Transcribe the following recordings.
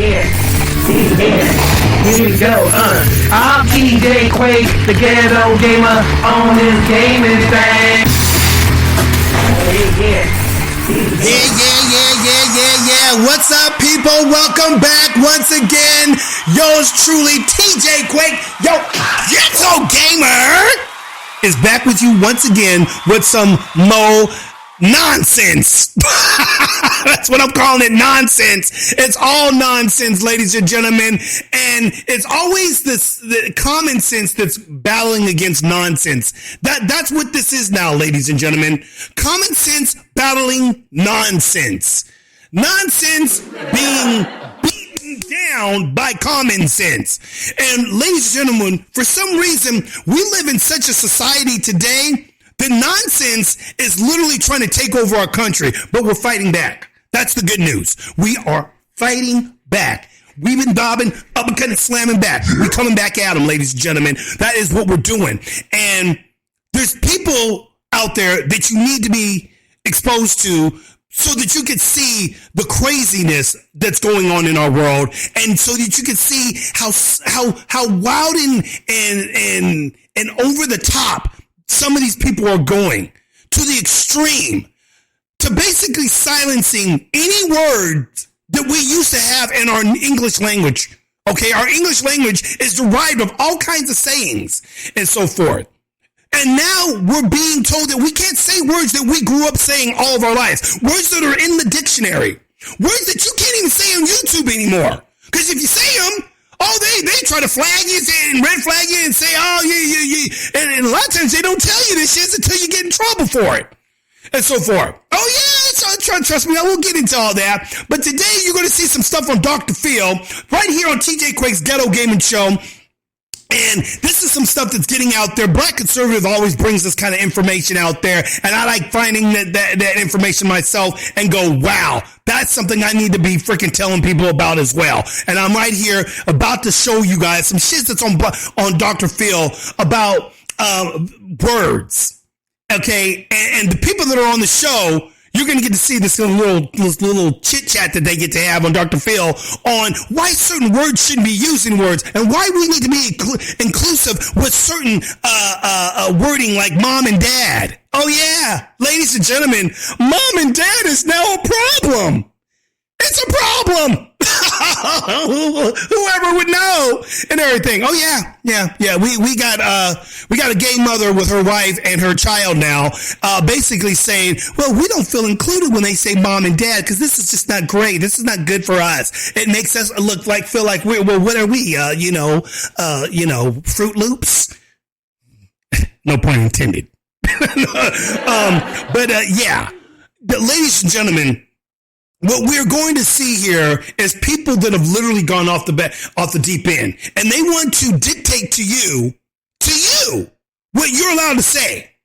Yeah. Here we go, I'm TJ Quake, the ghetto gamer on this gaming thing. Yeah. What's up, people? Welcome back once again. Yours truly, TJ Quake, yo, ghetto gamer, is back with you once again with some nonsense. That's what I'm calling it, nonsense. It's all nonsense, ladies and gentlemen. And it's always the common sense that's battling against nonsense. That's what this is now, ladies and gentlemen. Common sense battling nonsense. Nonsense being beaten down by common sense. And ladies and gentlemen, for some reason, we live in such a society today. The nonsense is literally trying to take over our country, but we're fighting back. That's the good news. We are fighting back. We've been bobbing, uppercutting, slamming back. We're coming back at them, ladies and gentlemen. That is what we're doing. And there's people out there that you need to be exposed to so that you can see the craziness that's going on in our world, and so that you can see how wild and over the top some of these people are going to the extreme, to basically silencing any words that we used to have in our English language. Okay, our English language is derived of all kinds of sayings and so forth. And now we're being told that we can't say words that we grew up saying all of our lives. Words that are in the dictionary. Words that you can't even say on YouTube anymore. Because if you say them, they try to flag you and red flag you and say, yeah. And a lot of times they don't tell you this shit until you get in trouble for it. And so forth. Trust me, I won't get into all that. But today you're going to see some stuff on Dr. Phil right here on TJ Quake's Ghetto Gaming Show. And this is some stuff that's getting out there. Black Conservative always brings this kind of information out there. And I like finding that information myself and go, wow, that's something I need to be freaking telling people about as well. And I'm right here about to show you guys some shit that's on Dr. Phil about words. Okay. And the people that are on the show, you're going to get to see this little chit chat that they get to have on Dr. Phil on why certain words shouldn't be used in words and why we need to be inclusive with certain wording like mom and dad. Oh yeah, ladies and gentlemen, mom and dad is now a problem. It's a problem. Whoever would know and everything. Oh yeah. We got a gay mother with her wife and her child now, basically saying, well, we don't feel included when they say mom and dad because this is just not great. This is not good for us. It makes us feel like what are we? Fruit Loops. No pun intended. Yeah, ladies and gentlemen. What we're going to see here is people that have literally gone off the deep end, and they want to dictate to you, what you're allowed to say.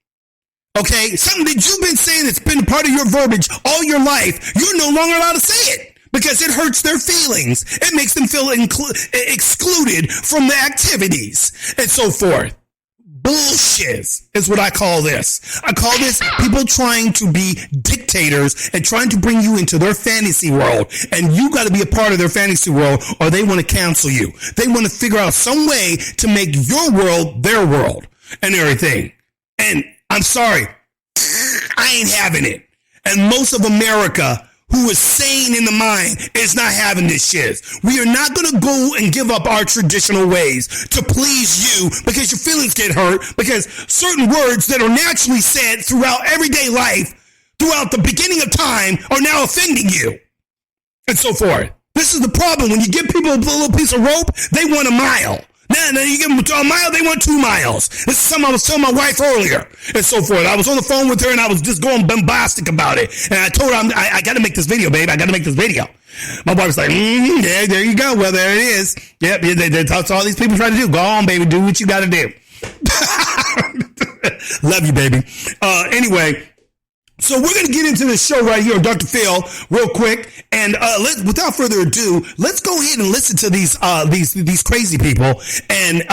Okay? Something that you've been saying that's been a part of your verbiage all your life, you're no longer allowed to say it because it hurts their feelings. It makes them feel excluded from the activities and so forth. Bullshit is what I call this. I call this people trying to be dictators and trying to bring you into their fantasy world. And you got to be a part of their fantasy world or they want to cancel you. They want to figure out some way to make your world their world and everything. And I'm sorry, I ain't having it. And most of America who is sane in the mind is not having this shit. We are not going to go and give up our traditional ways to please you because your feelings get hurt because certain words that are naturally said throughout everyday life, throughout the beginning of time, are now offending you and so forth. This is the problem. When you give people a little piece of rope, they want a mile. Now you give them a mile, they want 2 miles. This is something I was telling my wife earlier and so forth. I was on the phone with her and I was just going bombastic about it. And I told her, I got to make this video, babe. I got to make this video. My wife was like, yeah, there you go. Well, there it is. Yep, that's all these people try to do. Go on, baby. Do what you got to do. Love you, baby. Anyway. So we're going to get into this show right here on Dr. Phil real quick. And without further ado, let's go ahead and listen to these crazy people. And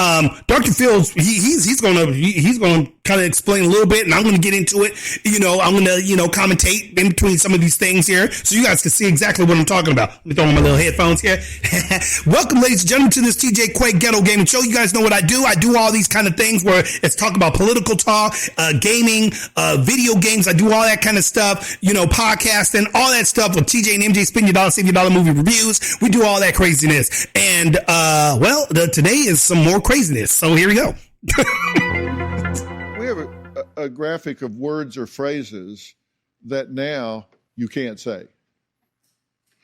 Dr. Phil, he's going to kind of explain a little bit, and I'm going to get into it. I'm going to, commentate in between some of these things here so you guys can see exactly what I'm talking about. Let me throw on my little headphones here. Welcome, ladies and gentlemen, to this TJ Quake Ghetto Gaming Show. You guys know what I do. I do all these kind of things where it's talk about political talk, gaming, video games. I do all that kind of stuff, podcasting, all that stuff with TJ&MJ, Spin Your Dollar, Save Your Dollar movie reviews. We do all that craziness. And, today is some more craziness. So here we go. We have a graphic of words or phrases that now you can't say.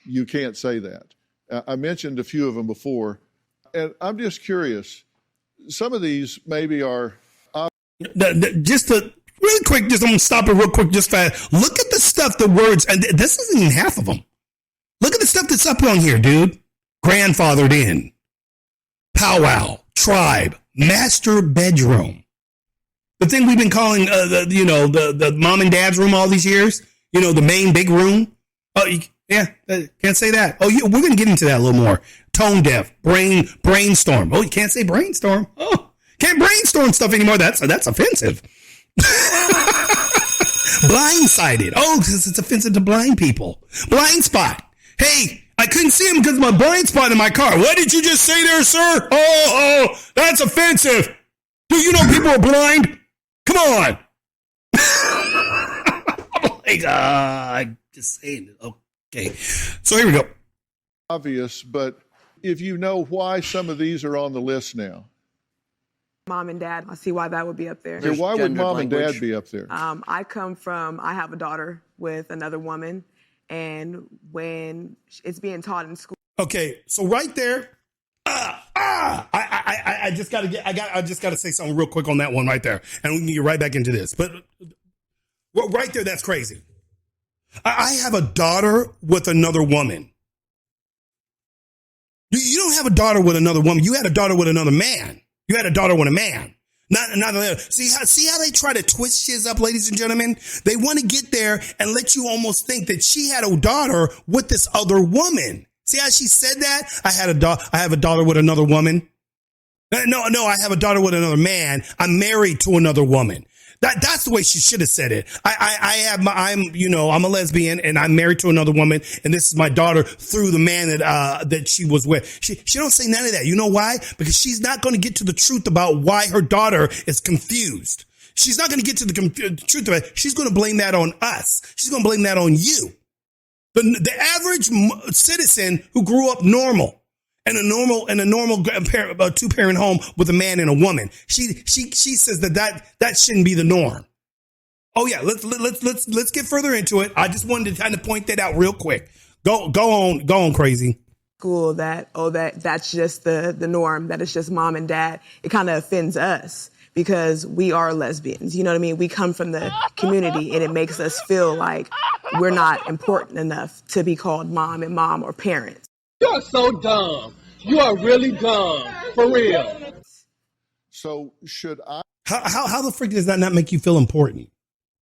You can't say that. I mentioned a few of them before, and I'm just curious. Some of these maybe are... Just really quick, I'm going to stop it real quick, just fast. Look at the stuff, the words, and this isn't even half of them. Look at the stuff that's up on here, dude. Grandfathered in. Powwow. Tribe. Master bedroom. The thing we've been calling, the mom and dad's room all these years. The main big room. Oh, can't say that. Oh, we're going to get into that a little more. Tone deaf. Brainstorm. Oh, you can't say brainstorm. Oh, can't brainstorm stuff anymore. That's offensive. Blindsided. Oh, because it's offensive to blind people. Blind spot. Hey, I couldn't see him because of my blind spot in my car. What did you just say there, sir? Oh, that's offensive. Do you know people are blind? Come on. I'm just saying it. Okay. So here we go. Obvious, but if you know why some of these are on the list now. Mom and dad, I see why that would be up there. So why would mom and dad be up there? I have a daughter with another woman, and when it's being taught in school. Okay, so right there, I just gotta say something real quick on that one right there, and we can get right back into this. But right there, that's crazy. I have a daughter with another woman. You don't have a daughter with another woman. You had a daughter with another man. You had a daughter with a man. See how they try to twist shit up, ladies and gentlemen? They want to get there and let you almost think that she had a daughter with this other woman. See how she said that? I have a daughter with another woman. No, I have a daughter with another man. I'm married to another woman. That's the way she should have said it. I'm a lesbian and I'm married to another woman, and this is my daughter through the man that she was with. She don't say none of that. You know why? Because she's not going to get to the truth about why her daughter is confused. She's not going to get to the truth of it. She's going to blame that on us. She's going to blame that on you. The average citizen who grew up normal. In a normal two-parent home with a man and a woman. She says that shouldn't be the norm. Oh yeah, let's get further into it. I just wanted to kind of point that out real quick. Go on, crazy. School that's just the norm, that it's just mom and dad. It kind of offends us because we are lesbians. You know what I mean? We come from the community, and it makes us feel like we're not important enough to be called mom and mom or parents. You're so dumb. You are really dumb. For real. So should I? How the freak does that not make you feel important?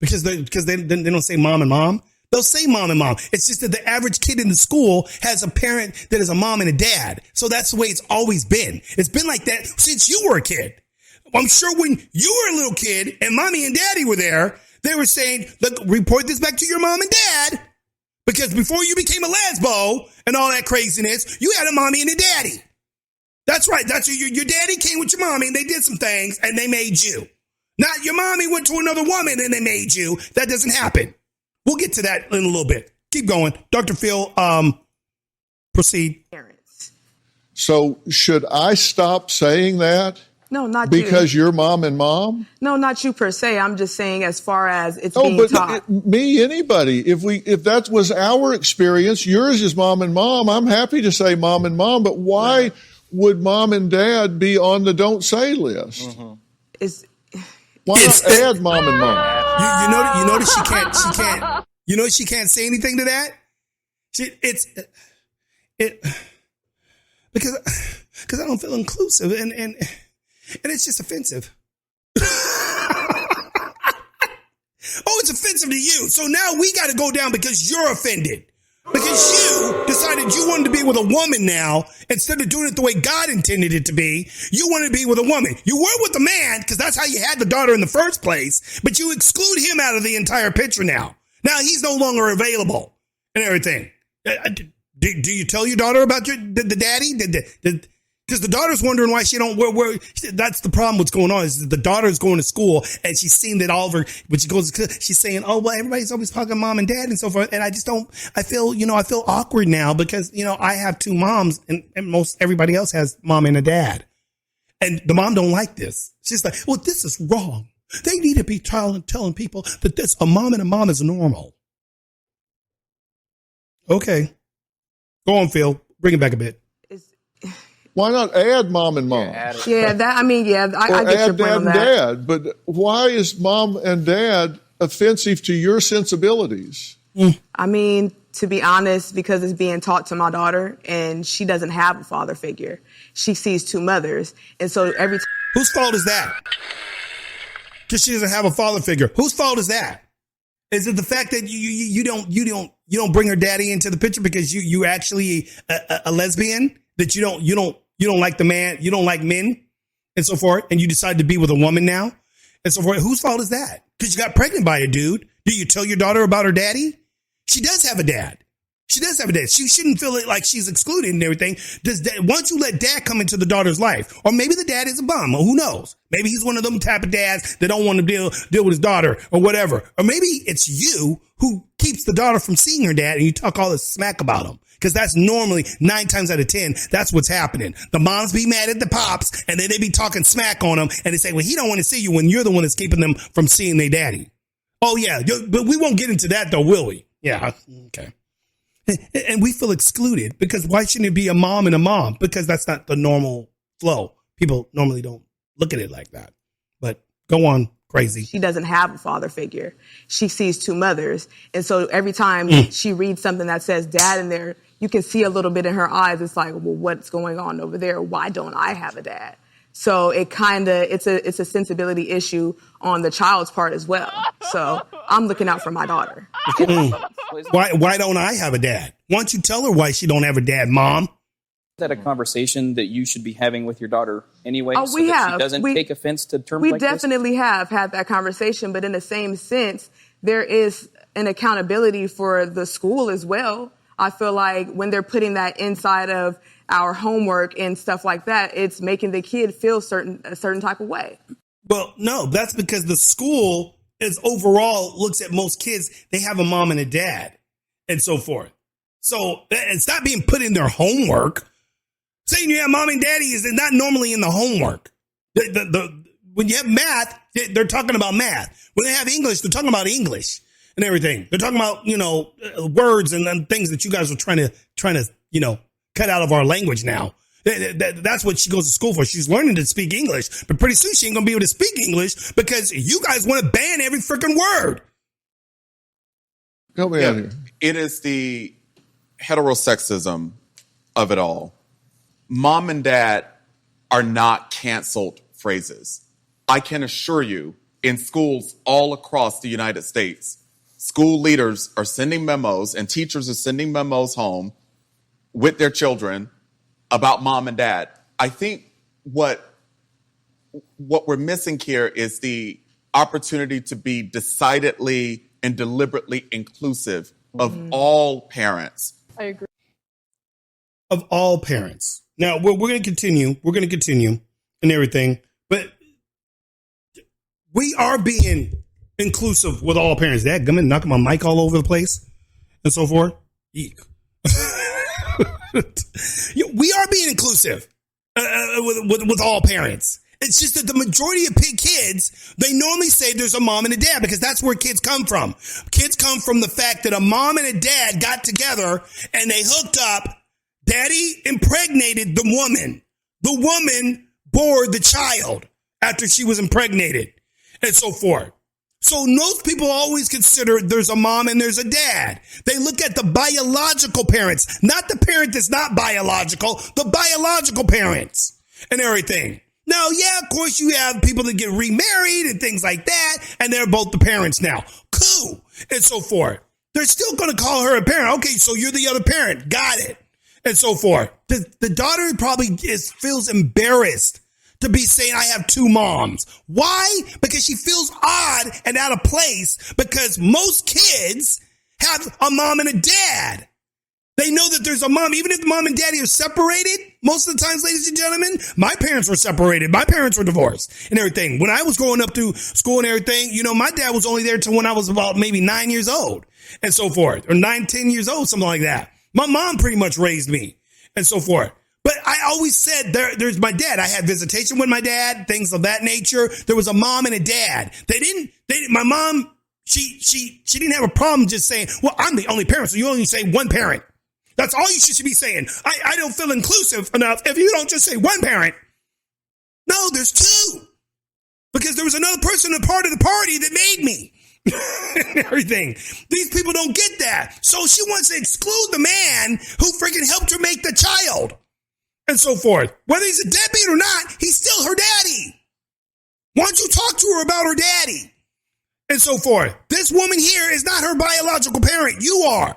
Because they don't say mom and mom. They'll say mom and mom. It's just that the average kid in the school has a parent that is a mom and a dad. So that's the way it's always been. It's been like that since you were a kid. I'm sure when you were a little kid and mommy and daddy were there, they were saying, look, report this back to your mom and dad. Because before you became a lesbo and all that craziness, you had a mommy and a daddy. That's right. That's your daddy came with your mommy and they did some things and they made you. Not your mommy went to another woman and they made you. That doesn't happen. We'll get to that in a little bit. Keep going. Dr. Phil, proceed. Parents. So should I stop saying that? No, not you. Because you're mom and mom? No, not you per se. I'm just saying as far as it's being taught. Anybody. If that was our experience, yours is mom and mom. I'm happy to say mom and mom, but why would mom and dad be on the don't say list? Mm-hmm. Why not add mom and mom? You notice she can't. You know she can't say anything to that. Because I don't feel inclusive and it's just offensive. Oh, it's offensive to you. So now we got to go down because you're offended. Because you decided you wanted to be with a woman now, instead of doing it the way God intended it to be. You wanted to be with a woman. You were with a man because that's how you had the daughter in the first place, but you exclude him out of the entire picture now. Now he's no longer available and everything. Do you tell your daughter about the daddy? Because the daughter's wondering why she don't, where that's the problem. What's going on is that the daughter's going to school and she's seen that all of her, when she goes, she's saying, oh, well, everybody's always talking mom and dad and so forth. And I just don't, I feel awkward now because, I have two moms and most everybody else has mom and a dad. And the mom don't like this. She's like, well, this is wrong. They need to be telling people that a mom and a mom is normal. Okay. Go on, Phil. Bring it back a bit. Why not add mom and mom? I get your point add dad on and that. dad. But why is mom and dad offensive to your sensibilities? I mean, to be honest, because it's being taught to my daughter and she doesn't have a father figure. She sees two mothers. And so every time. Whose fault is that? Because she doesn't have a father figure. Whose fault is that? Is it the fact that you don't bring her daddy into the picture because you actually a lesbian? That you don't like the man, you don't like men and so forth, and you decide to be with a woman now and so forth. Whose fault is that? Because you got pregnant by a dude. Do you tell your daughter about her daddy? She does have a dad. She does have a dad. She shouldn't feel like she's excluded and everything. Once you let dad come into the daughter's life, or maybe the dad is a bum, or who knows? Maybe he's one of them type of dads that don't want to deal with his daughter or whatever. Or maybe it's you who keeps the daughter from seeing her dad and you talk all this smack about him. Because that's normally 9 times out of 10, that's what's happening. The moms be mad at the pops and then they be talking smack on them and they say, well, he don't want to see you when you're the one that's keeping them from seeing their daddy. Oh, yeah. But we won't get into that, though, will we? Yeah. Okay. And we feel excluded because why shouldn't it be a mom and a mom? Because that's not the normal flow. People normally don't look at it like that. But go on, crazy. She doesn't have a father figure. She sees two mothers. And so every time she reads something that says dad in there, you can see a little bit in her eyes. It's like, well, what's going on over there? Why don't I have a dad? So it's a sensibility issue on the child's part as well. So I'm looking out for my daughter. Why don't I have a dad? Why don't you tell her why she don't have a dad, Mom? Is that a conversation that you should be having with your daughter anyway? Oh, we have. She doesn't take offense to terms like this? We definitely have had that conversation, but in the same sense, there is an accountability for the school as well. I feel like when they're putting that inside of our homework and stuff like that, it's making the kid feel a certain type of way. Well, no, that's because the school is overall looks at most kids. They have a mom and a dad and so forth. So it's not being put in their homework. Saying you have mom and daddy is not normally in the homework. When you have math, they're talking about math. When they have English, they're talking about English and everything. They're talking about, words and things that you guys are trying to, cut out of our language now. That's what she goes to school for. She's learning to speak English, but pretty soon she ain't gonna be able to speak English because you guys want to ban every freaking word. Help me out here. It is the heterosexism of it all. Mom and dad are not canceled phrases. I can assure you, in schools all across the United States, school leaders are sending memos and teachers are sending memos home with their children about mom and dad. I think what we're missing here is the opportunity to be decidedly and deliberately inclusive of all parents. I agree. Of all parents. Now, we're going to continue. We're going to continue and everything. But we are being inclusive with all parents. That gumming, knocking my mic all over the place and so forth. Eek. We are being inclusive with all parents. It's just that the majority of kids, they normally say there's a mom and a dad because that's where kids come from. Kids come from the fact that a mom and a dad got together and they hooked up. Daddy impregnated the woman. The woman bore the child after she was impregnated and so forth. So most people always consider there's a mom and there's a dad. They look at the biological parents, not the parent that's not biological, the biological parents and everything. Now, yeah, of course you have people that get remarried and things like that, and they're both the parents now. Cool. And so forth. they're still going to call her a parent. Okay, so you're the other parent. Got it. And so forth. The daughter probably feels embarrassed to be saying, I have two moms. Why? Because she feels odd and out of place because most kids have a mom and a dad. They know that there's a mom, even if mom and daddy are separated. Most of the times, ladies and gentlemen, my parents were separated. My parents were divorced and everything. When I was growing up through school and everything, my dad was only there till when I was about maybe 9 years old and so forth, or 9, 10 years old, something like that. My mom pretty much raised me and so forth. But I always said there's my dad. I had visitation with my dad, things of that nature. There was a mom and a dad. My mom, she didn't have a problem just saying, well, I'm the only parent. So you only say one parent. That's all you should be saying. I don't feel inclusive enough if you don't just say one parent. No, there's two. Because there was another person a part of the party that made me. And everything. These people don't get that. So she wants to exclude the man who freaking helped her make the child. And so forth. Whether he's a deadbeat or not, he's still her daddy. Why don't you talk to her about her daddy? And so forth. This woman here is not her biological parent. You are.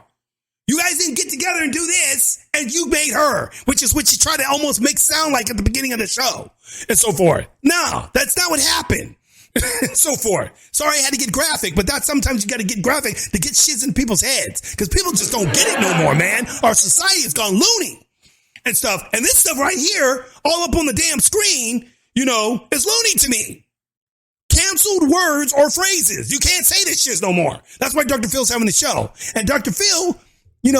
You guys didn't get together and do this, and you made her, which is what you try to almost make sound like at the beginning of the show, and so forth. No, that's not what happened, and so forth. Sorry I had to get graphic, but that's sometimes you got to get graphic to get shit in people's heads, because people just don't get it no more, man. Our society has gone loony and stuff, and this stuff right here, all up on the damn screen, is loony to me. Canceled words or phrases. You can't say this shit no more. That's why Dr. Phil's having the show, and Dr. Phil,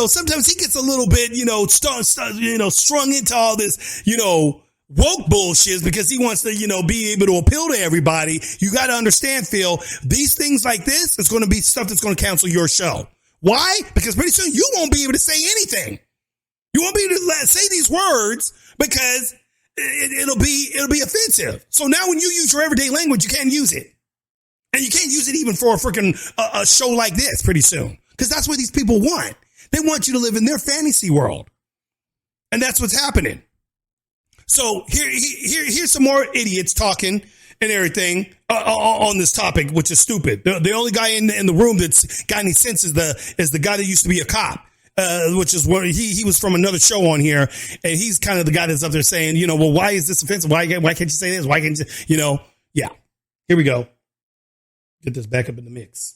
sometimes he gets a little bit, strung into all this, woke bullshit because he wants to, be able to appeal to everybody. You got to understand, Phil, these things like this is going to be stuff that's going to cancel your show. Why? Because pretty soon you won't be able to say anything. You won't be able to say these words because it'll be offensive. So now when you use your everyday language, you can't use it. And you can't use it even for a freaking a show like this pretty soon. Because that's what these people want. They want you to live in their fantasy world. And that's what's happening. So here's some more idiots talking and everything on this topic, which is stupid. The only guy in the room that's got any sense is the guy that used to be a cop, which is where he was from another show on here. And he's kind of the guy that's up there saying, well, why is this offensive? Why can't you say this? Why can't you, yeah. Here we go. Get this back up in the mix.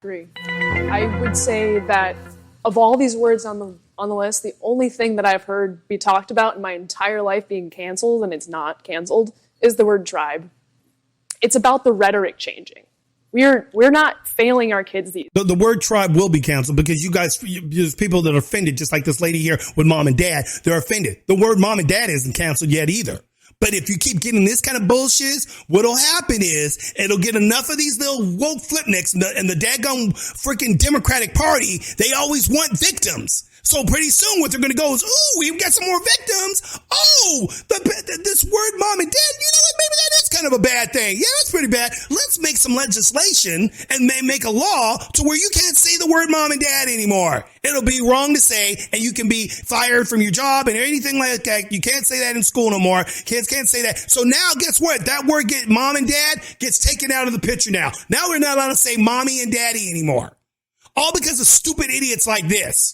Agree. I would say that of all these words on the list, the only thing that I've heard be talked about in my entire life being canceled, and it's not canceled, is the word tribe. It's about the rhetoric changing. We're not failing our kids. The word tribe will be canceled because there's people that are offended, just like this lady here with mom and dad. They're offended. The word mom and dad isn't canceled yet either. But if you keep getting this kind of bullshit, what'll happen is it'll get enough of these little woke flipnicks and the daggone freaking Democratic Party. They always want victims. So pretty soon what they're going to go is, ooh, we've got some more victims. Oh, this word mom and dad, maybe that is kind of a bad thing. Yeah, that's pretty bad. Let's make some legislation and make a law to where you can't say the word mom and dad anymore. It'll be wrong to say, and you can be fired from your job and anything like that. You can't say that in school no more. Kids can't say that. So now guess what? That word mom and dad gets taken out of the picture now. Now we're not allowed to say mommy and daddy anymore. All because of stupid idiots like this.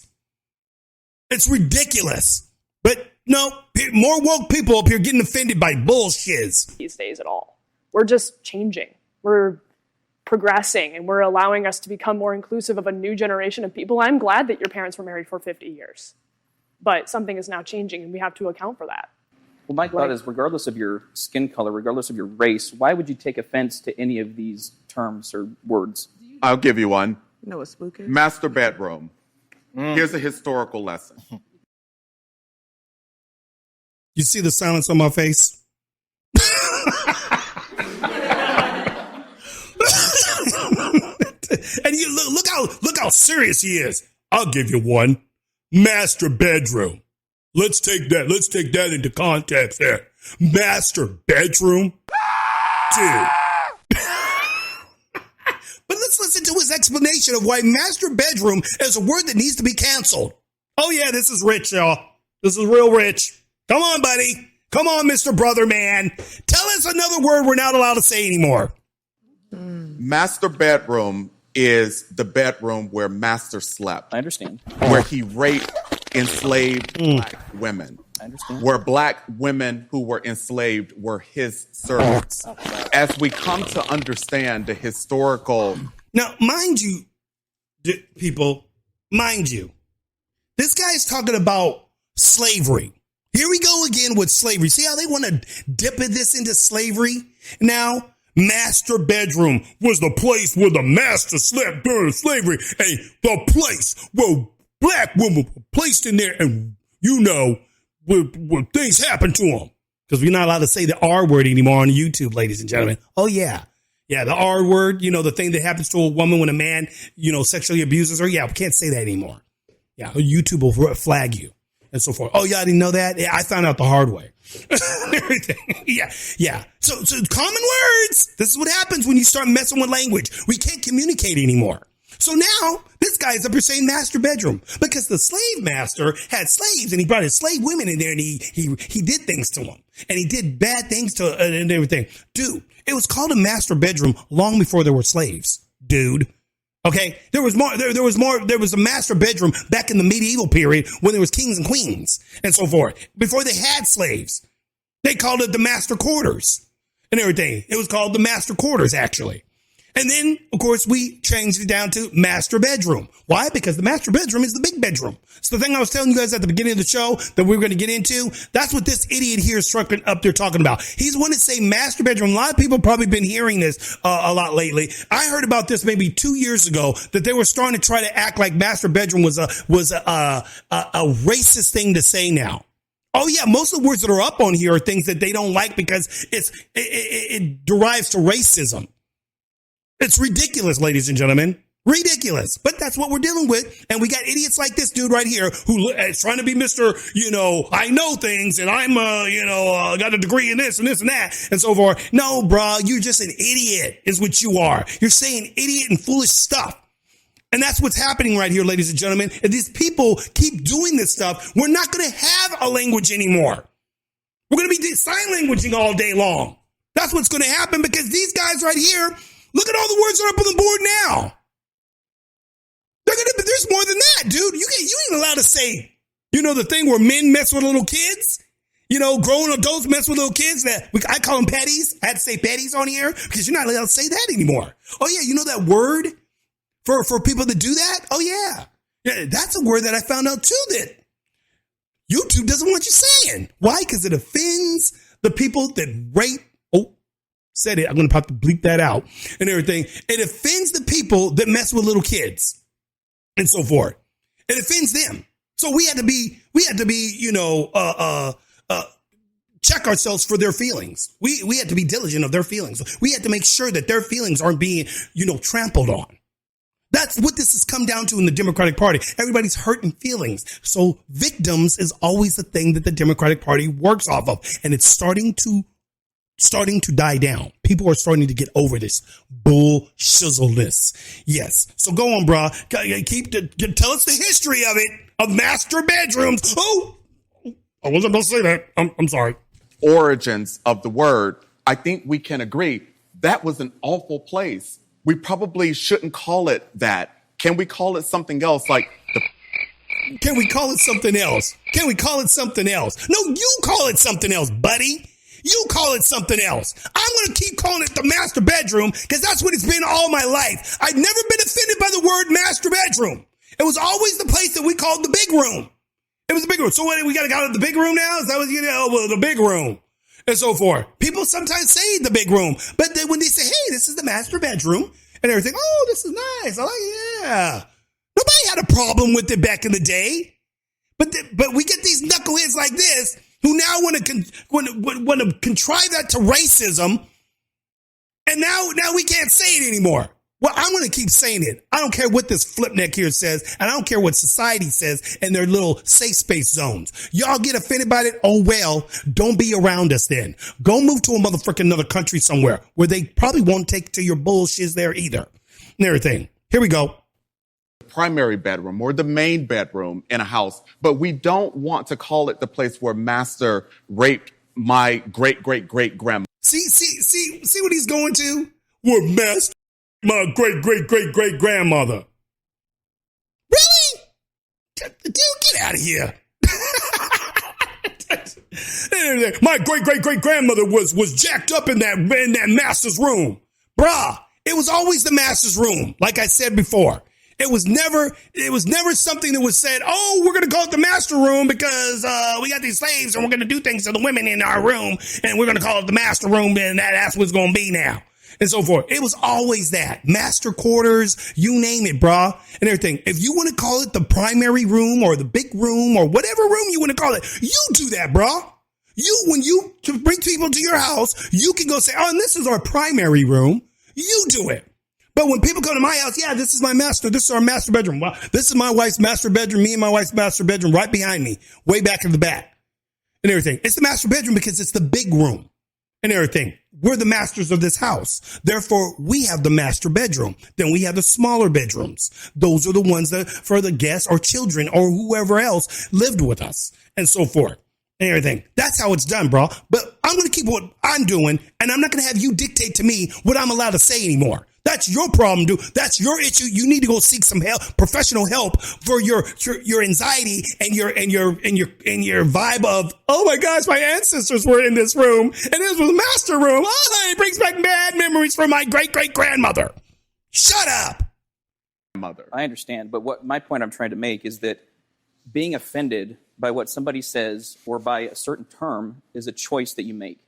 It's ridiculous. But no, more woke people up here getting offended by bullshit these days at all. We're just changing. We're progressing, and we're allowing us to become more inclusive of a new generation of people. I'm glad that your parents were married for 50 years. But something is now changing, and we have to account for that. Well, my thought is, regardless of your skin color, regardless of your race, why would you take offense to any of these terms or words? I'll give you one. You know what spook is? Master bedroom. Here's a historical lesson. You see the silence on my face? And you look how serious he is. I'll give you one. Master bedroom. Let's take that into context there. Master bedroom? Dude. But let's listen to his explanation of why master bedroom is a word that needs to be canceled. Oh yeah, this is rich, y'all. This is real rich. Come on, buddy. Come on, Mr. Brother Man. Tell us another word we're not allowed to say anymore. Master bedroom is the bedroom where master slept. I understand. Where he raped enslaved black women. I understand. Where black women who were enslaved were his servants. As we come to understand the historical... Now, mind you, people, mind you, this guy is talking about slavery. Here we go again with slavery. See how they want to dip this into slavery? Now, master bedroom was the place where the master slept during slavery, and the place where black women were placed in there, and where things happened to them. Because we're not allowed to say the R word anymore on YouTube, ladies and gentlemen. Oh, yeah. Yeah, the R word, the thing that happens to a woman when a man, sexually abuses her. Yeah, we can't say that anymore. Yeah, YouTube will flag you and so forth. Oh, y'all didn't know that? Yeah, I found out the hard way. Yeah. So common words. This is what happens when you start messing with language. We can't communicate anymore. So now this guy is up here saying master bedroom because the slave master had slaves and he brought his slave women in there and he did things to them and he did bad things to and everything. Dude, it was called a master bedroom long before there were slaves, dude. Okay, there was a master bedroom back in the medieval period when there was kings and queens and so forth. Before they had slaves, they called it the master quarters and everything. It was called the master quarters, actually. And then, of course, we changed it down to master bedroom. Why? Because the master bedroom is the big bedroom. It's the thing I was telling you guys at the beginning of the show that we were going to get into. That's what this idiot here is up there talking about. He's wanting to say master bedroom. A lot of people have probably been hearing this a lot lately. I heard about this maybe 2 years ago that they were starting to try to act like master bedroom was a racist thing to say now. Oh, yeah, most of the words that are up on here are things that they don't like because it derives to racism. It's ridiculous, ladies and gentlemen. Ridiculous. But that's what we're dealing with. And we got idiots like this dude right here who is trying to be Mr., I know things and I'm, got a degree in this and this and that and so forth. No, bro, you're just an idiot is what you are. You're saying idiot and foolish stuff. And that's what's happening right here, ladies and gentlemen. If these people keep doing this stuff, we're not going to have a language anymore. We're going to be sign languaging all day long. That's what's going to happen because these guys right here, look at all the words that are up on the board now. There's more than that, dude. You ain't allowed to say, the thing where men mess with little kids. Grown adults mess with little kids. I call them petties. I had to say petties on here because you're not allowed to say that anymore. Oh, yeah. You know that word for people that do that? Oh, yeah. Yeah, that's a word that I found out, too, that YouTube doesn't want you saying. Why? Because it offends the people that rape. Said it. I'm going to have to bleep that out and everything. It offends the people that mess with little kids and so forth. It offends them. So we had to be, check ourselves for their feelings. We had to be diligent of their feelings. We had to make sure that their feelings aren't being, trampled on. That's what this has come down to in the Democratic Party. Everybody's hurting feelings. So victims is always the thing that the Democratic Party works off of. And it's starting to die down. People are starting to get over this bull-shizzleness. Yes. So go on, bro. Tell us the history of it, of master bedrooms. Oh, I wasn't about to say that. I'm sorry. Origins of the word, I think we can agree that was an awful place. We probably shouldn't call it that. Can we call it something else? Can we call it something else? Can we call it something else? No, you call it something else, buddy. You call it something else. I'm going to keep calling it the master bedroom because that's what it's been all my life. I've never been offended by the word master bedroom. It was always the place that we called the big room. It was the big room. So what, we got to call it the big room now? Is that what the big room and so forth? People sometimes say the big room, but then when they say, hey, this is the master bedroom and everything, oh, this is nice. I like it. Yeah. Nobody had a problem with it back in the day. But we get these knuckleheads like this who now want to contrive that to racism, and now we can't say it anymore. Well, I'm going to keep saying it. I don't care what this flipneck here says, and I don't care what society says in their little safe space zones. Y'all get offended by it? Oh, well, don't be around us then. Go move to a motherfucking another country somewhere where they probably won't take to your bullshit there either and everything. Here we go. Primary bedroom or the main bedroom in a house, but we don't want to call it the place where master raped my great-great-great-grandma. See what he's going to? Where master My great-great-great-great-grandmother. Really? Dude, get out of here. My great-great-great-grandmother was jacked up in that master's room. Bruh, it was always the master's room, like I said before. It was never something that was said, oh, we're going to call it the master room because we got these slaves and we're going to do things to the women in our room and we're going to call it the master room and that's what it's going to be now. And so forth. It was always that. Master quarters, you name it, brah, and everything. If you want to call it the primary room or the big room or whatever room you want to call it, you do that, brah. When you to bring people to your house, you can go say, oh, and this is our primary room. You do it. But when people come to my house, yeah, this is my master. This is our master bedroom. Wow. This is my wife's master bedroom. Me and my wife's master bedroom right behind me, way back in the back and everything. It's the master bedroom because it's the big room and everything. We're the masters of this house. Therefore, we have the master bedroom. Then we have the smaller bedrooms. Those are the ones that for the guests or children or whoever else lived with us and so forth and everything. That's how it's done, bro. But I'm going to keep what I'm doing and I'm not going to have you dictate to me what I'm allowed to say anymore. That's your problem, dude. That's your issue. You need to go seek some help, professional help for your anxiety and your vibe of, oh my gosh, my ancestors were in this room and this was the master room. Oh, it brings back bad memories from my great-great-grandmother. Shut up. Mother. I understand, but what my point I'm trying to make is that being offended by what somebody says or by a certain term is a choice that you make.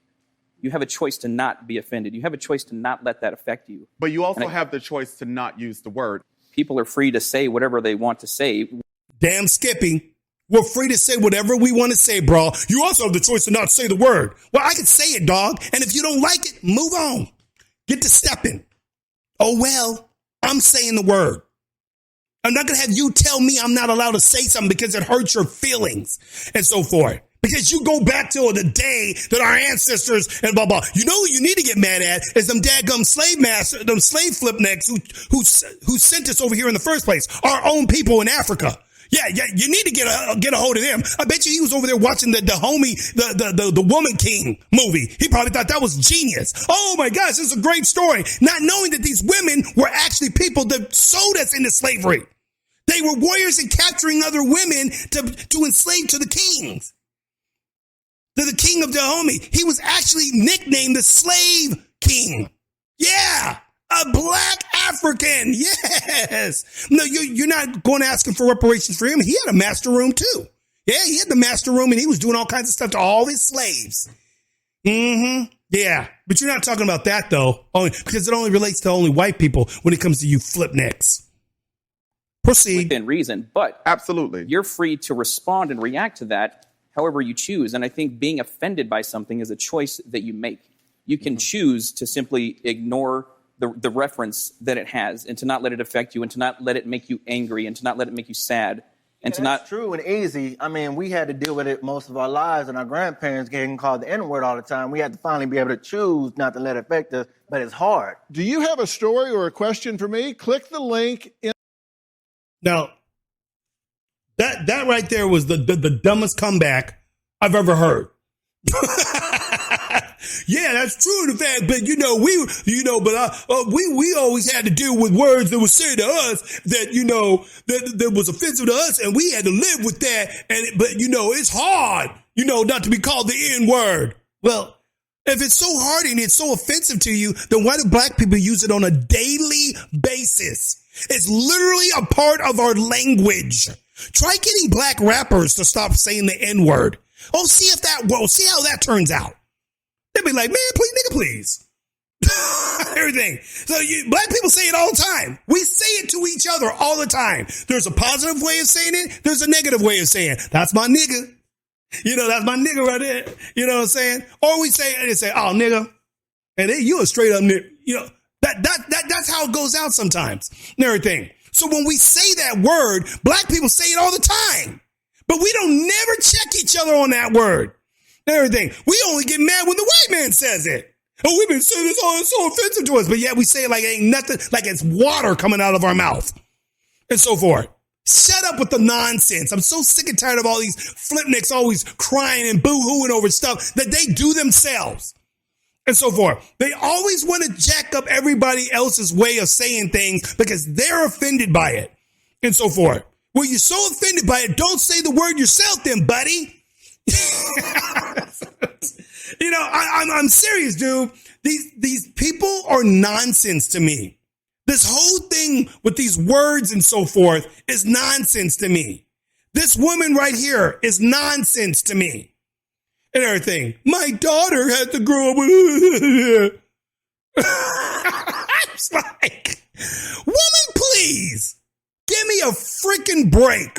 You have a choice to not be offended. You have a choice to not let that affect you. But you also have the choice to not use the word. People are free to say whatever they want to say. Damn Skippy. We're free to say whatever we want to say, bro. You also have the choice to not say the word. Well, I can say it, dog. And if you don't like it, move on. Get to stepping. Oh, well, I'm saying the word. I'm not going to have you tell me I'm not allowed to say something because it hurts your feelings and so forth. Because you go back to the day that our ancestors and blah, blah. You know what you need to get mad at is them dadgum slave master, them slave flipnecks who sent us over here in the first place. Our own people in Africa. Yeah, you need to get a hold of them. I bet you he was over there watching the Woman King movie. He probably thought that was genius. Oh my gosh, this is a great story. Not knowing that these women were actually people that sold us into slavery. They were warriors and capturing other women to enslave to the kings. To the king of Dahomey. He was actually nicknamed the Slave King. Yeah, a black African. Yes. No, you're not going to ask him for reparations for him. He had a master room too. Yeah, he had the master room and he was doing all kinds of stuff to all his slaves. Mm-hmm. Yeah, but you're not talking about that though, because it only relates to only white people when it comes to you flip necks. Proceed. Within reason, but absolutely, you're free to respond and react to that however you choose. And I think being offended by something is a choice that you make. You can choose to simply ignore the reference that it has and to not let it affect you and to not let it make you angry and to not let it make you sad. And to that's not true and easy. I mean, we had to deal with it most of our lives, and our grandparents getting called the N-word all the time. We had to finally be able to choose not to let it affect us, but it's hard. Do you have a story or a question for me? Click the link. Now, that right there was the dumbest comeback I've ever heard. Yeah, that's true. In fact, but we always had to deal with words that were said to us that was offensive to us, and we had to live with that. But it's hard, not to be called the N-word. Well, if it's so hard and it's so offensive to you, then why do black people use it on a daily basis? It's literally a part of our language. Try getting black rappers to stop saying the N-word. See how that turns out. They'll be like, man, please. Everything. So black people say it all the time. We say it to each other all the time. There's a positive way of saying it. There's a negative way of saying it. That's my nigga. That's my nigga right there. You know what I'm saying? Or we say, oh, nigga. And you a straight up nigga. That's how it goes out sometimes and everything. So when we say that word, black people say it all the time. But we don't never check each other on that word. Everything. We only get mad when the white man says it. Oh, we've been saying this all, it's so offensive to us. But yet we say it like it ain't nothing, like it's water coming out of our mouth. And so forth. Shut up with the nonsense. I'm so sick and tired of all these flipnicks always crying and boo-hooing over stuff that they do themselves. and so forth. They always want to jack up everybody else's way of saying things because they're offended by it and so forth. Well, you're so offended by it, don't say the word yourself then, buddy. You know, I'm serious, dude. These people are nonsense to me. This whole thing with these words and so forth is nonsense to me. This woman right here is nonsense to me. And everything. My daughter had to grow up with... I was like, woman, please, give me a freaking break.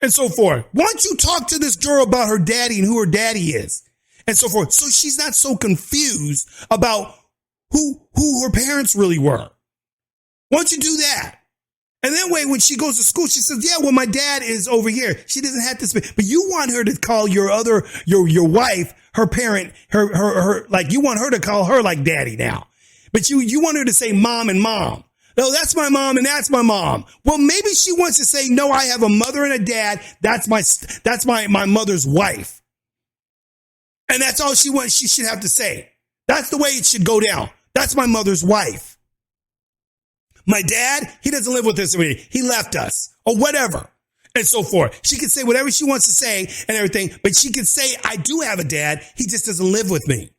And so forth. Why don't you talk to this girl about her daddy and who her daddy is? And so forth. So she's not so confused about who her parents really were. Why don't you do that? And that way, when she goes to school, she says, yeah, well, my dad is over here. She doesn't have to speak. But you want her to call your wife, her parent, her, like you want her to call her like daddy now. But you want her to say mom and mom. No, that's my mom and that's my mom. Well, maybe she wants to say, no, I have a mother and a dad. That's my mother's wife. And that's all she should have to say. That's the way it should go down. That's my mother's wife. My dad, he doesn't live with us anymore. He left us or whatever and so forth. She can say whatever she wants to say and everything, but she can say, I do have a dad. He just doesn't live with me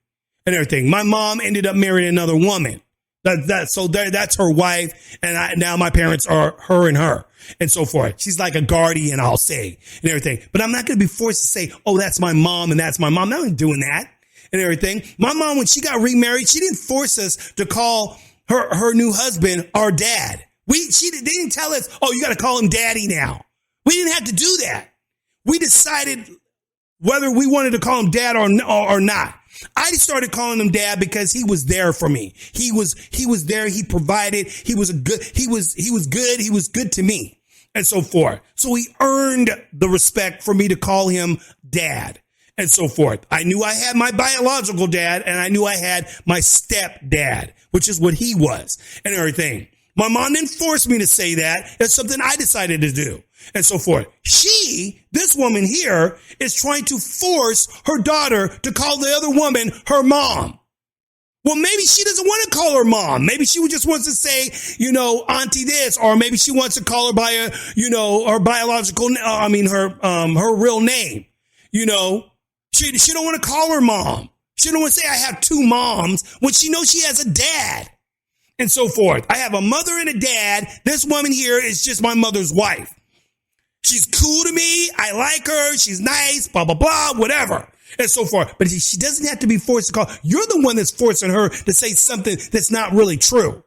and everything. My mom ended up marrying another woman. That's her wife. And now my parents are her and her and so forth. She's like a guardian, I'll say, and everything. But I'm not going to be forced to say, oh, that's my mom and that's my mom. I'm not doing that and everything. My mom, when she got remarried, she didn't force us to call her new husband our dad. They didn't tell us, oh, you got to call him daddy now. We didn't have to do that. We decided whether we wanted to call him dad or not. I started calling him dad because he was there for me. He was there. He provided. He was good. He was good to me and so forth. So he earned the respect for me to call him dad and so forth. I knew I had my biological dad and I knew I had my stepdad, which is what he was and everything. My mom didn't force me to say that. It's something I decided to do and so forth. This woman here, is trying to force her daughter to call the other woman her mom. Well, maybe she doesn't want to call her mom. Maybe she just wants to say, auntie this, or maybe she wants to call her by her biological, her real name. She don't want to call her mom. She don't want to say I have two moms when she knows she has a dad and so forth. I have a mother and a dad. This woman here is just my mother's wife. She's cool to me. I like her. She's nice, blah, blah, blah, whatever and so forth. But she doesn't have to be forced to call. You're the one that's forcing her to say something that's not really true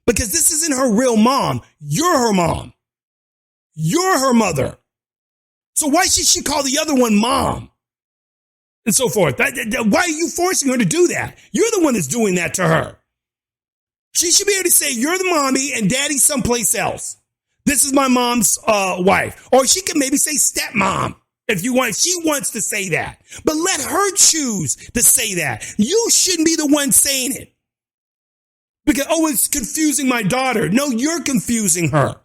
because this isn't her real mom. You're her mom. You're her mother. So why should she call the other one mom? And so forth. Why are you forcing her to do that? You're the one that's doing that to her. She should be able to say, you're the mommy and daddy's someplace else. This is my mom's wife. Or she can maybe say stepmom if you want. She wants to say that. But let her choose to say that. You shouldn't be the one saying it. Because, it's confusing my daughter. No, you're confusing her.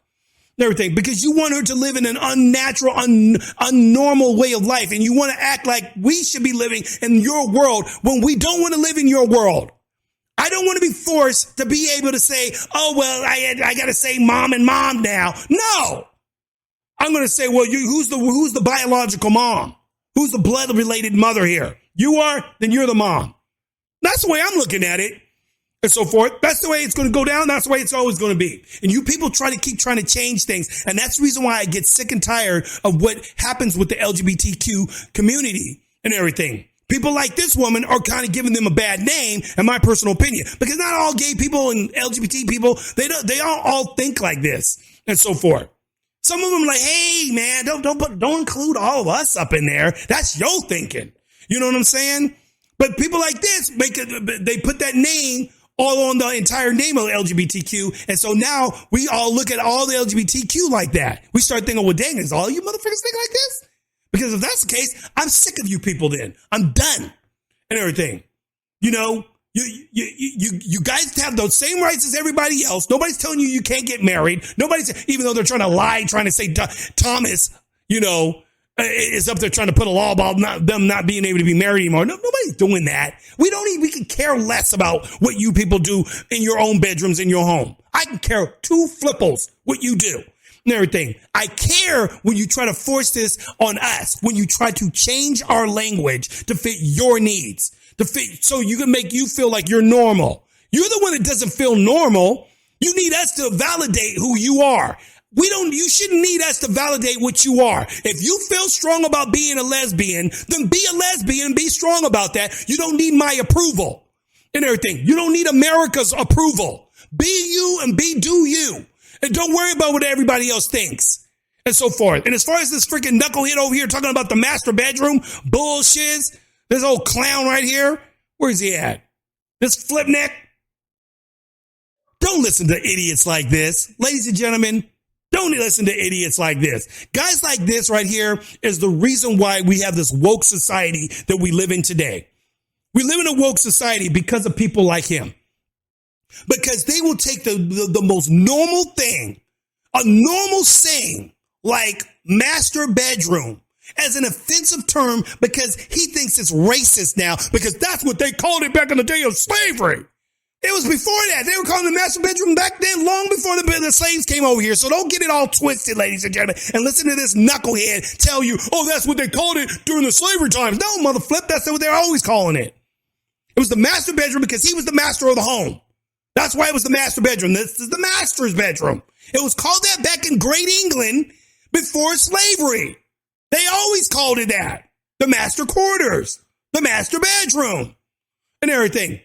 Everything because you want her to live in an unnatural, unnormal way of life. And you want to act like we should be living in your world when we don't want to live in your world. I don't want to be forced to be able to say, oh, well, I got to say mom and mom now. No, I'm going to say, well, who's the biological mom? Who's the blood related mother here? You are, then you're the mom. That's the way I'm looking at it. And so forth. That's the way it's going to go down. That's the way it's always going to be. And you people keep trying to change things. And that's the reason why I get sick and tired of what happens with the LGBTQ community and everything. People like this woman are kind of giving them a bad name, in my personal opinion, because not all gay people and LGBT people, they don't all think like this and so forth. Some of them are like, hey man, don't include all of us up in there. That's your thinking. You know what I'm saying? But people like this they put that name all on the entire name of LGBTQ. And so now we all look at all the LGBTQ like that. We start thinking, well, dang, is all you motherfuckers think like this? Because if that's the case, I'm sick of you people then. I'm done and everything. You guys have those same rights as everybody else. Nobody's telling you can't get married. Nobody's, even though they're trying to lie, trying to say Thomas, is up there trying to put a law about them not being able to be married anymore. No, nobody's doing that. We can care less about what you people do in your own bedrooms in your home. I can care two flipples what you do and everything. I care when you try to force this on us, when you try to change our language to fit your needs, to fit so you can make you feel like you're normal. You're the one that doesn't feel normal. You need us to validate who you are. You shouldn't need us to validate what you are. If you feel strong about being a lesbian, then be a lesbian and be strong about that. You don't need my approval and everything. You don't need America's approval. Be you and do you. And don't worry about what everybody else thinks and so forth. And as far as this freaking knucklehead over here talking about the master bedroom bullshit, this old clown right here, where's he at? This flip neck? Don't listen to idiots like this. Ladies and gentlemen, don't listen to idiots like this. Guys like this right here is the reason why we have this woke society that we live in today. We live in a woke society because of people like him. Because they will take the most normal thing, a normal saying like master bedroom, as an offensive term because he thinks it's racist now because that's what they called it back in the day of slavery. It was before that. They were calling the master bedroom back then, long before the slaves came over here. So don't get it all twisted, ladies and gentlemen, and listen to this knucklehead tell you, oh, that's what they called it during the slavery times. No, mother flip, that's what they're always calling it. It was the master bedroom because he was the master of the home. That's why it was the master bedroom. This is the master's bedroom. It was called that back in Great England before slavery. They always called it that. The master quarters, the master bedroom, and everything.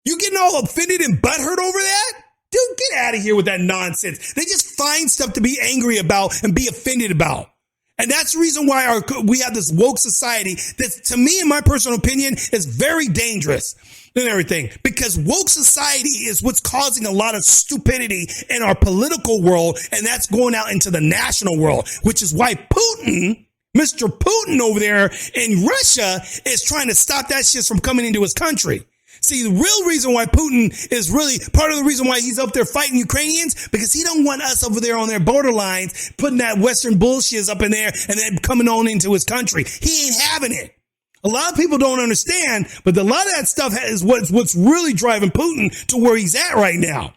You getting all offended and butthurt over that? Dude, get out of here with that nonsense. They just find stuff to be angry about and be offended about. And that's the reason why we have this woke society that, to me, in my personal opinion, is very dangerous and everything. Because woke society is what's causing a lot of stupidity in our political world, and that's going out into the national world, which is why Putin, Mr. Putin over there in Russia, is trying to stop that shit from coming into his country. See, the real reason why Putin is really part of the reason why he's up there fighting Ukrainians, because he don't want us over there on their borderlines, putting that Western bullshit up in there and then coming on into his country. He ain't having it. A lot of people don't understand, but a lot of that stuff is what's really driving Putin to where he's at right now.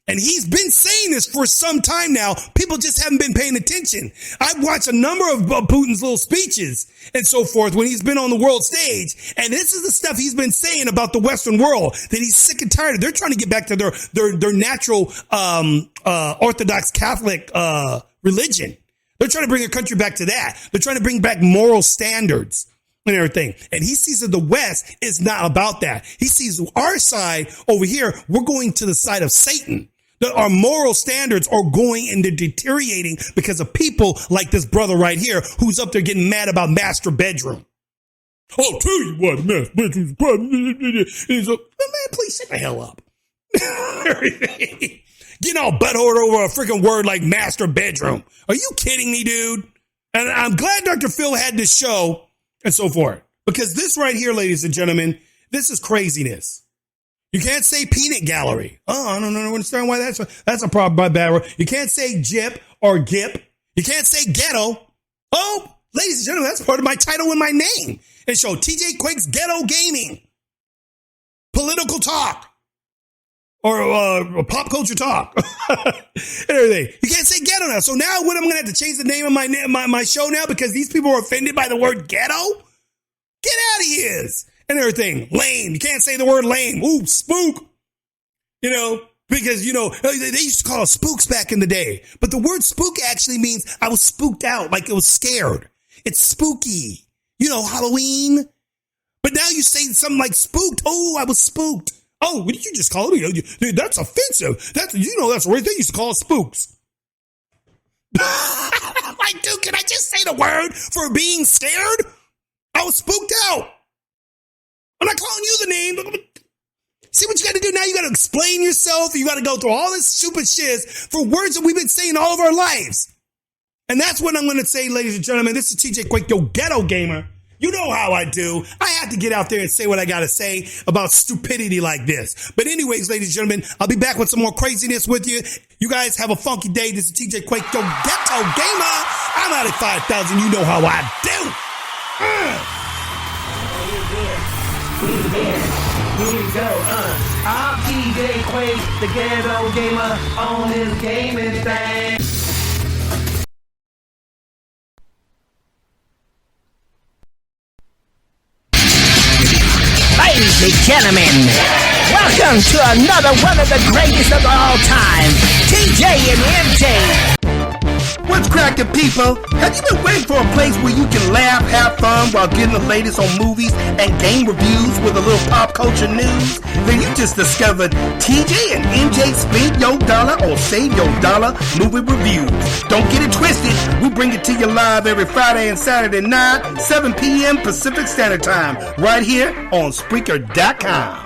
And he's been saying this for some time now. People just haven't been paying attention. I've watched a number of Putin's little speeches and so forth when he's been on the world stage. And this is the stuff he's been saying about the Western world that he's sick and tired of. They're trying to get back to their natural, Orthodox Catholic, religion. They're trying to bring their country back to that. They're trying to bring back moral standards and everything. And he sees that the West is not about that. He sees our side over here. We're going to the side of Satan. Our moral standards are going into deteriorating because of people like this brother right here who's up there getting mad about master bedroom. I'll tell you what, master bedroom's problem. He's like, man, please shut the hell up. Getting all butthurt over a freaking word like master bedroom. Are you kidding me, dude? And I'm glad Dr. Phil had this show and so forth. Because this right here, ladies and gentlemen, this is craziness. You can't say peanut gallery. Oh, I don't understand why that's a problem by bad word. You can't say jip or gip. You can't say ghetto. Oh, ladies and gentlemen, that's part of my title and my name. And show TJ Quake's Ghetto Gaming. Political talk. Or pop culture talk. Everything. You can't say ghetto now. So now what, I'm going to have to change the name of my show now because these people are offended by the word ghetto? Get out of here. And everything. Lame. You can't say the word lame. Ooh, spook. You know, because, you know, they used to call us spooks back in the day. But the word spook actually means I was spooked out, like it was scared. It's spooky. You know, Halloween. But now you say something like spooked. Oh, I was spooked. Oh, what did you just call it? Dude, that's offensive. That's what they used to call spooks. Like, dude, can I just say the word for being scared? I was spooked out. I'm not calling you the name. See what you got to do now? You got to explain yourself. You got to go through all this stupid shit for words that we've been saying all of our lives. And that's what I'm going to say, ladies and gentlemen. This is TJ Quake, your ghetto gamer. You know how I do. I have to get out there and say what I got to say about stupidity like this. But anyways, ladies and gentlemen, I'll be back with some more craziness with you. You guys have a funky day. This is TJ Quake, your ghetto gamer. I'm out at 5,000. You know how I do. Here we go, I'm TJ Quake, the ghetto gamer, on this gaming thing. Ladies and gentlemen, welcome to another one of the greatest of all time, TJ&MJ. What's cracking, people? Have you been waiting for a place where you can laugh, have fun while getting the latest on movies and game reviews with a little pop culture news? Then you just discovered TJ&MJ Spend Your Dollar or Save Your Dollar movie reviews. Don't get it twisted. We bring it to you live every Friday and Saturday night, 7 p.m. Pacific Standard Time, right here on Spreaker.com.